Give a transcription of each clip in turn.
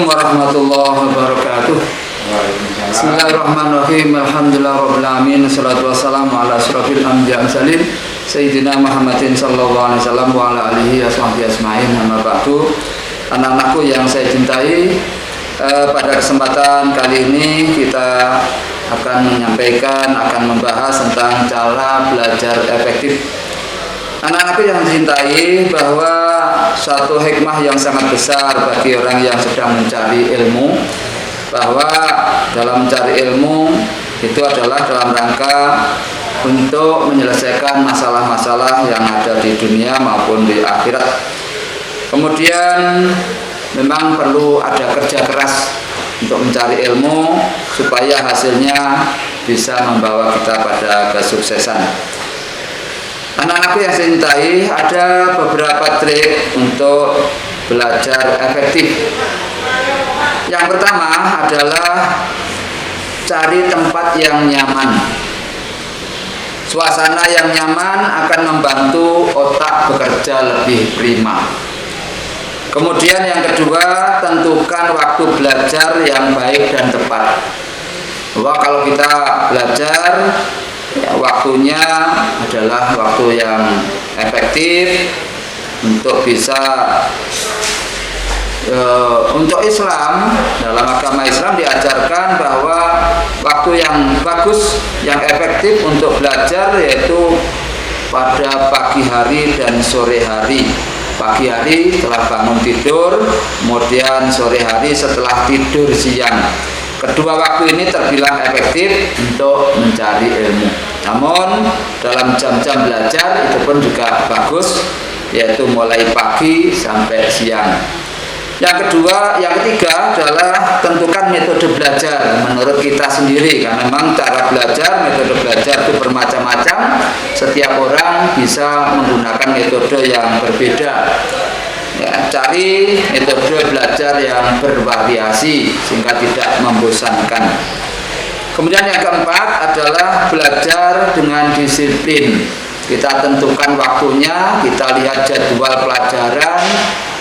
Assalamualaikum warahmatullahi wabarakatuh. Bismillahirrahmanirrahim. Alhamdulillahirabbil alamin. Wassalatu wassalamu ala asyrofil anbiya'i wal mursalin Sayyidina Muhammadin sallallahu alaihi wasallam wa ala alihi washabbihi ajmain. Amma ba'du. Anak-anakku yang saya cintai, pada kesempatan kali ini kita akan menyampaikan, akan membahas tentang cara belajar efektif. Anak-anakku yang dicintai, bahwa satu hikmah yang sangat besar bagi orang yang sedang mencari ilmu, bahwa dalam mencari ilmu itu adalah dalam rangka untuk menyelesaikan masalah-masalah yang ada di dunia maupun di akhirat. Kemudian memang perlu ada kerja keras untuk mencari ilmu supaya hasilnya bisa membawa kita pada kesuksesan. Anak-anakku yang saya cintai, ada beberapa trik untuk belajar efektif. Yang pertama adalah cari tempat yang nyaman. Suasana yang nyaman akan membantu otak bekerja lebih prima. Kemudian yang kedua, tentukan waktu belajar yang baik dan tepat. Bahwa kalau kita belajar, ya, waktunya adalah waktu yang efektif untuk bisa untuk Islam. Dalam agama Islam diajarkan bahwa waktu yang bagus, yang efektif untuk belajar yaitu pada pagi hari dan sore hari. Pagi hari setelah bangun tidur, kemudian sore hari setelah tidur siang. Kedua waktu ini terbilang efektif untuk mencari ilmu. Namun dalam jam-jam belajar itu pun juga bagus, yaitu mulai pagi sampai siang. Yang ketiga adalah tentukan metode belajar menurut kita sendiri, karena memang cara belajar, metode belajar itu bermacam-macam. Setiap orang bisa menggunakan metode yang berbeda. Ya, cari metode belajar yang bervariasi sehingga tidak membosankan. Kemudian yang keempat adalah belajar dengan disiplin. Kita tentukan waktunya, kita lihat jadwal pelajaran,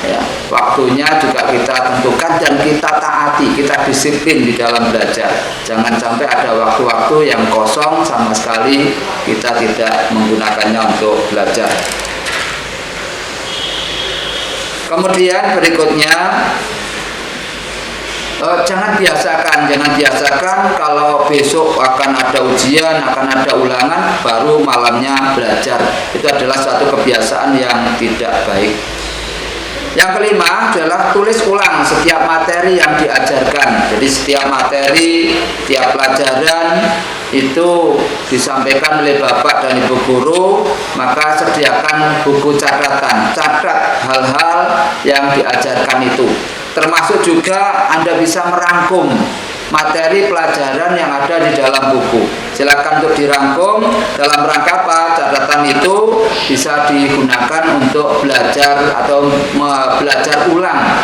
ya, waktunya juga kita tentukan dan kita taati, kita disiplin di dalam belajar. Jangan sampai ada waktu-waktu yang kosong sama sekali kita tidak menggunakannya untuk belajar. Kemudian berikutnya, jangan biasakan kalau besok akan ada ujian, akan ada ulangan, baru malamnya belajar. Itu adalah suatu kebiasaan yang tidak baik. Yang kelima adalah tulis ulang setiap materi yang diajarkan. Jadi setiap materi, tiap pelajaran itu disampaikan oleh Bapak dan Ibu guru, maka sediakan buku catatan, catat hal-hal yang diajarkan itu. Termasuk juga Anda bisa merangkum materi pelajaran yang ada di dalam buku. Silakan untuk dirangkum. Dalam rangka apa? Catatan itu bisa digunakan untuk belajar atau belajar ulang.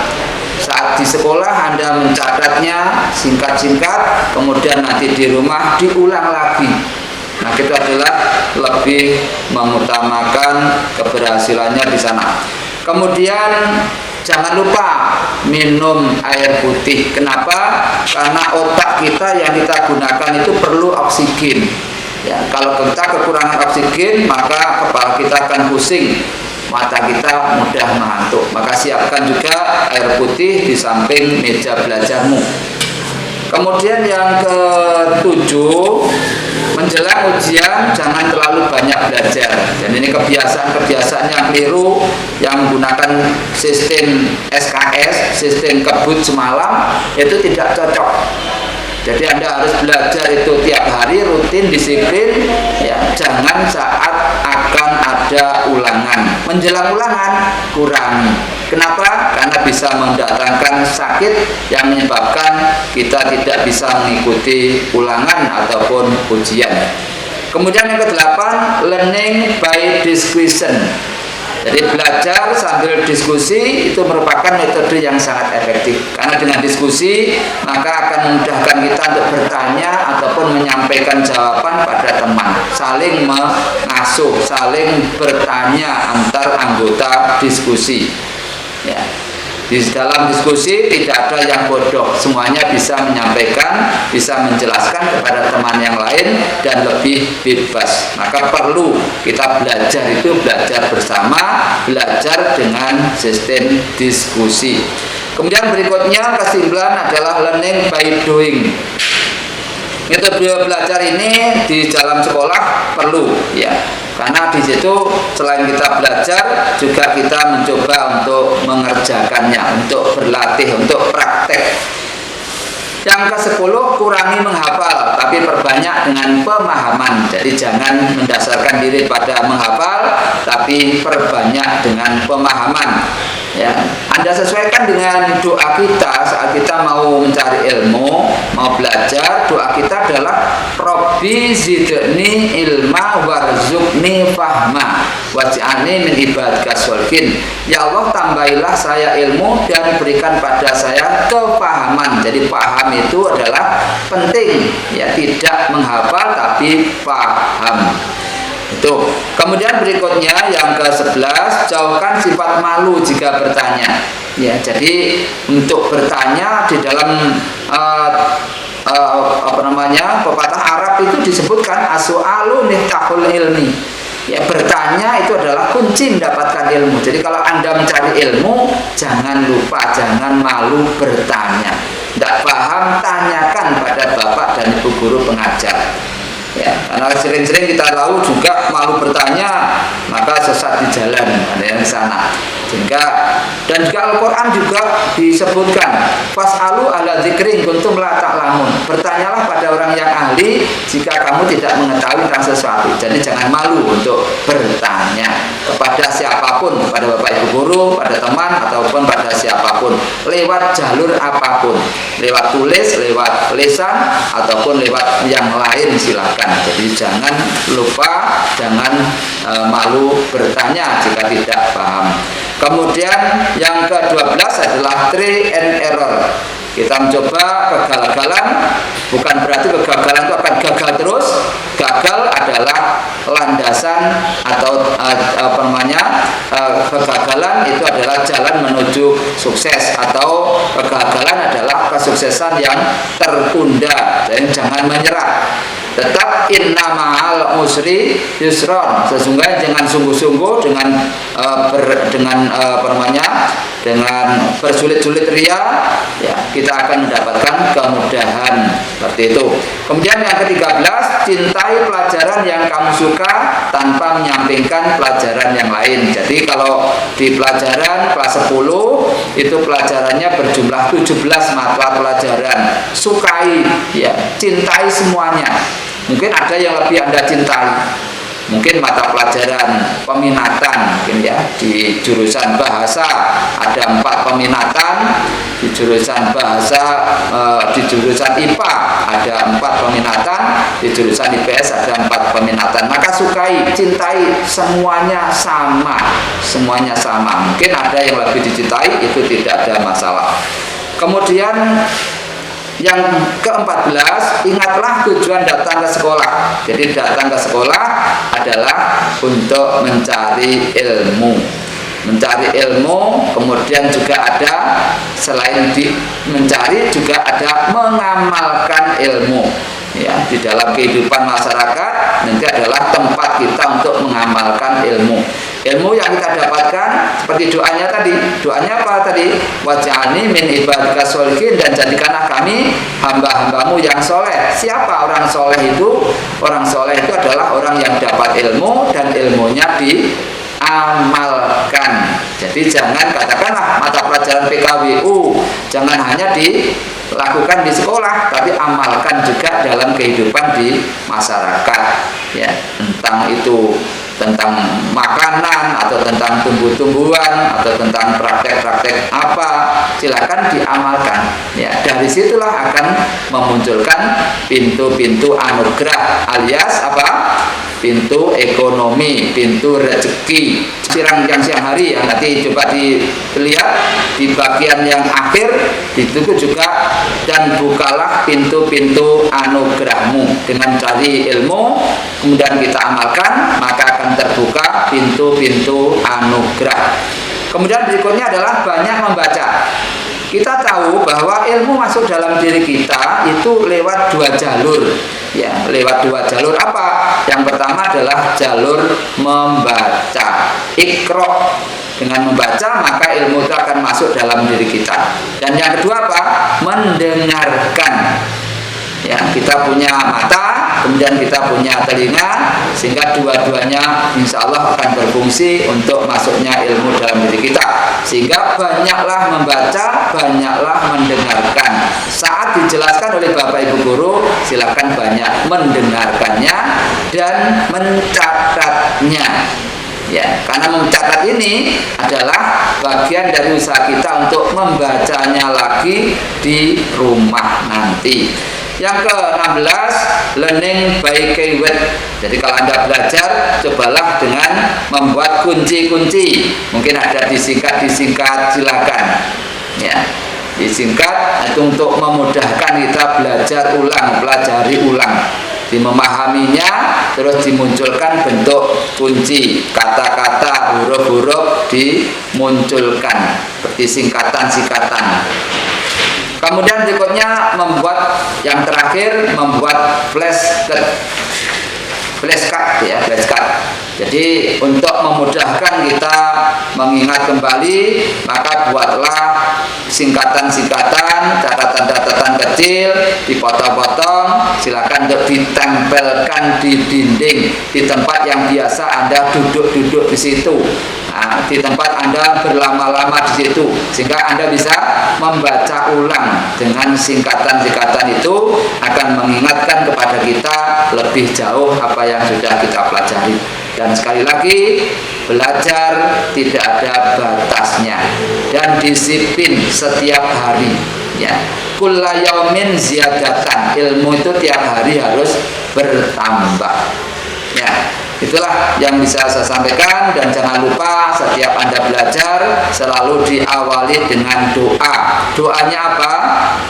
Saat di sekolah Anda mencatatnya singkat-singkat, kemudian nanti di rumah diulang lagi. Nah, itu adalah lebih mengutamakan keberhasilannya di sana. Kemudian jangan lupa minum air putih. Kenapa? Karena otak kita yang kita gunakan itu perlu oksigen. Ya, kalau kita kekurangan oksigen, maka kepala kita akan pusing, mata kita mudah mengantuk. Maka siapkan juga air putih di samping meja belajarmu. Kemudian yang ketujuh, menjelang ujian jangan terlalu banyak belajar. Dan ini kebiasaan yang keliru, yang menggunakan sistem SKS, sistem kebut semalam, itu tidak cocok. Jadi Anda harus belajar itu tiap hari, rutin, disiplin, ya. Jangan saat akan ada ulangan. Menjelang ulangan kurangi. Kenapa? Karena bisa mendatangkan sakit yang menyebabkan kita tidak bisa mengikuti ulangan ataupun ujian. Kemudian yang kedelapan, learning by discussion. Jadi belajar sambil diskusi itu merupakan metode yang sangat efektif. Karena dengan diskusi maka akan memudahkan kita untuk bertanya ataupun menyampaikan jawaban pada teman. Saling mengasuh, saling bertanya antar anggota diskusi. Ya. Di dalam diskusi tidak ada yang bodoh, semuanya bisa menyampaikan, bisa menjelaskan kepada teman yang lain dan lebih bebas. Maka perlu kita belajar itu belajar bersama, belajar dengan sistem diskusi. Kemudian berikutnya kesimpulan adalah learning by doing. Metode belajar ini di dalam sekolah perlu ya. Karena di situ selain kita belajar juga kita mencoba untuk mengerjakannya, untuk berlatih, untuk praktek. Yang ke-10, kurangi menghafal, tapi perbanyak dengan pemahaman. Jadi jangan mendasarkan diri pada menghafal, tapi perbanyak dengan pemahaman. Ya, Anda sesuaikan dengan doa kita saat kita mau mencari ilmu, mau belajar. Doa kita adalah Robbi zidni ilma warzuqni fahma waj'alni min ibadika sholihin. Ya Allah, tambahilah saya ilmu dan berikan pada saya kepahaman. Jadi paham itu adalah penting, ya, tidak menghafal tapi paham. Itu. Kemudian berikutnya yang ke-11, jauhkan sifat malu jika bertanya. Ya, jadi untuk bertanya di dalam pepatah Arab itu disebutkan as-su'alu miftahul ilmi. Ya, bertanya itu adalah kunci mendapatkan ilmu. Jadi kalau Anda mencari ilmu, jangan lupa, jangan malu bertanya. Tidak paham, tanyakan pada bapak dan ibu guru pengajar. Ya, karena sering-sering kita tahu juga malu bertanya, maka sesat di jalan, ada yang sana. Sehingga dan juga Al-Quran juga disebutkan fas'alu ala dzikri kuntum la ta'lamun. Bertanyalah pada orang yang ahli jika kamu tidak mengetahui tentang sesuatu. Jadi jangan malu untuk bertanya kepada siapapun, kepada bapak ibu guru, pada teman ataupun pada siapapun, lewat jalur apapun, lewat tulis, lewat lisan ataupun lewat yang lain silakan. Jadi jangan lupa, jangan malu bertanya jika tidak paham. Kemudian yang ke-12 adalah try and error. Kita mencoba kegagalan, bukan berarti kegagalan itu akan gagal terus. Gagal adalah landasan atau kegagalan itu adalah jalan menuju sukses, atau kegagalan adalah kesuksesan yang tertunda. Jadi jangan menyerah. Tetap inna ma'al usri yusron. Sesungguhnya dengan sungguh-sungguh, dengan dengan bersulit-sulit ria, ya, kita akan mendapatkan kemudahan seperti itu. Kemudian yang ke-13, cintai pelajaran yang kamu suka tanpa menyampingkan pelajaran yang lain. Jadi kalau di pelajaran kelas 10 itu pelajarannya berjumlah 17 mata pelajaran. Sukai, ya, cintai semuanya. Mungkin ada yang lebih Anda cintai. Mungkin mata pelajaran peminatan, mungkin ya, di jurusan bahasa ada 4 peminatan, di jurusan bahasa di jurusan IPA ada 4 peminatan, di jurusan IPS ada 4 peminatan. Maka sukai, cintai, semuanya sama, semuanya sama. Mungkin ada yang lebih dicintai, itu tidak ada masalah. Kemudian yang ke-14, ingatlah tujuan datang ke sekolah. Jadi datang ke sekolah adalah untuk mencari ilmu. Mencari ilmu, kemudian juga ada selain mencari juga ada mengamalkan ilmu. Ya, di dalam kehidupan masyarakat nanti adalah tempat kita untuk mengamalkan ilmu. Ilmu yang kita dapatkan seperti doanya tadi. Doanya apa tadi? Waj'alni min ibadika sholihin, dan jadikanlah kami hamba-hambamu yang soleh. Siapa orang soleh itu? Orang soleh itu adalah orang yang dapat ilmu dan ilmunya diamalkan. Jadi jangan katakanlah mata pelajaran PKWU jangan hanya dilakukan di sekolah, tapi amalkan juga dalam kehidupan di masyarakat. Ya, tentang makanan atau tentang tumbuh-tumbuhan atau tentang praktek-praktek apa, silakan diamalkan. Ya, dari situlah akan memunculkan pintu-pintu anugerah, alias apa? Pintu ekonomi, pintu rezeki. Yang siang hari yang nanti coba dilihat di bagian yang akhir itu juga, dan bukalah pintu-pintu anugerahmu. Dengan cari ilmu kemudian kita amalkan, maka akan terbuka pintu-pintu anugerah. Kemudian berikutnya adalah banyak membaca. Kita tahu bahwa ilmu masuk dalam diri kita itu lewat dua jalur, ya, lewat dua jalur apa? Yang pertama adalah jalur membaca. Iqra, dengan membaca maka ilmu itu akan masuk dalam diri kita. Dan yang kedua apa? Mendengarkan. Ya, kita punya mata, kemudian kita punya telinga, sehingga dua-duanya insya Allah akan berfungsi untuk masuknya ilmu dalam diri kita. Sehingga banyaklah membaca, banyaklah mendengarkan. Saat dijelaskan oleh Bapak Ibu Guru, silakan banyak mendengarkannya dan mencatatnya. Ya, karena mencatat ini adalah bagian dari usaha kita untuk membacanya lagi di rumah nanti. Yang ke-16, learning by keyword. Jadi kalau Anda belajar, cobalah dengan membuat kunci-kunci. Mungkin ada disingkat, silakan. Ya, disingkat itu untuk memudahkan kita belajar ulang, pelajari ulang. Memahaminya, terus dimunculkan bentuk kunci, kata-kata, huruf-huruf dimunculkan seperti singkatan-singkatan. Kemudian berikutnya membuat, yang terakhir membuat flashcard ya, flashcard. Jadi untuk memudahkan kita mengingat kembali, maka buatlah singkatan-singkatan, catatan-catatan kecil, dipotong-potong, silakan untuk ditempelkan di dinding, di tempat yang biasa Anda duduk-duduk di situ. Nah, di tempat Anda berlama-lama di situ, sehingga Anda bisa membaca ulang. Dengan singkatan-singkatan itu akan mengingatkan kepada kita lebih jauh apa yang sudah kita pelajari. Dan sekali lagi, belajar tidak ada batasnya dan disiplin setiap hari, ya. Kulla yaumin ziyadatan, ilmu itu tiap hari harus bertambah, ya. Itulah yang bisa saya sampaikan. Dan jangan lupa setiap Anda belajar selalu diawali dengan doa. Doanya apa?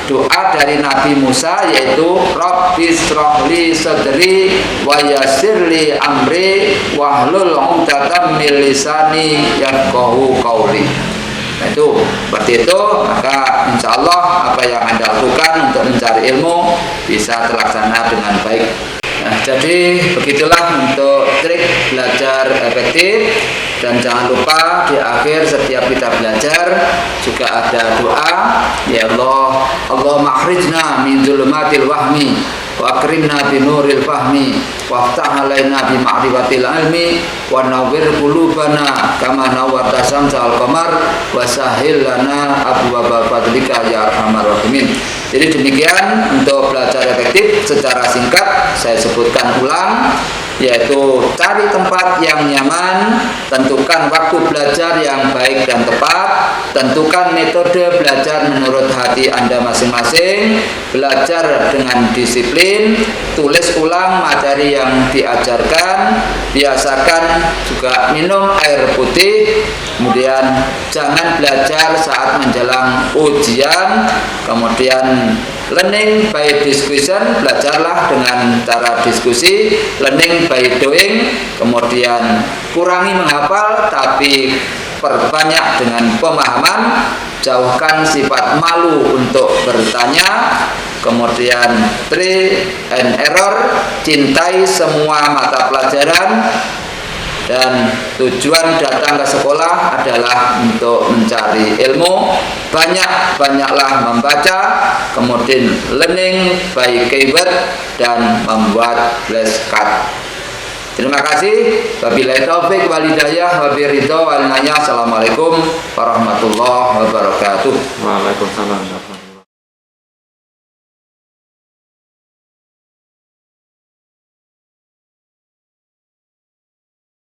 Doa dari Nabi Musa, yaitu Rabbi shrahli sadri wa yassirli amri wahlul 'uqdatam min lisani yafqahu qawli. Nah, itu seperti itu, maka insya Allah apa yang Anda lakukan untuk mencari ilmu bisa terlaksana dengan baik. Nah, jadi begitulah untuk trik belajar efektif. Dan jangan lupa di akhir setiap kita belajar juga ada doa, ya Allah, Allahumma akhrijna min dzulumatil wahmi wa akrimna bi nuril fahmi waftah alaina bi ma'rifatil ilmi wa nawwir qulubana kama nawwarta syamsal qamar wa sahhil lana abwaaba fadlika ya arhamar rahimin. Jadi demikian untuk belajar efektif. Secara singkat saya sebutkan ulang, yaitu cari tempat yang nyaman, tentukan waktu belajar yang baik dan tepat, tentukan metode belajar menurut hati Anda masing-masing, belajar dengan disiplin, tulis ulang materi yang diajarkan, biasakan juga minum air putih, kemudian jangan belajar saat menjelang ujian, kemudian learning by discussion, belajarlah dengan cara diskusi, learning by doing, kemudian kurangi menghafal tapi perbanyak dengan pemahaman, jauhkan sifat malu untuk bertanya, kemudian try and error, cintai semua mata pelajaran. Dan tujuan datang ke sekolah adalah untuk mencari ilmu. Banyaklah membaca, kemudian learning by keyword, dan membuat flashcard. Terima kasih. Wabillahi taufik wal hidayah wa biridho wal naya. Assalamualaikum warahmatullahi wabarakatuh. Waalaikumsalam.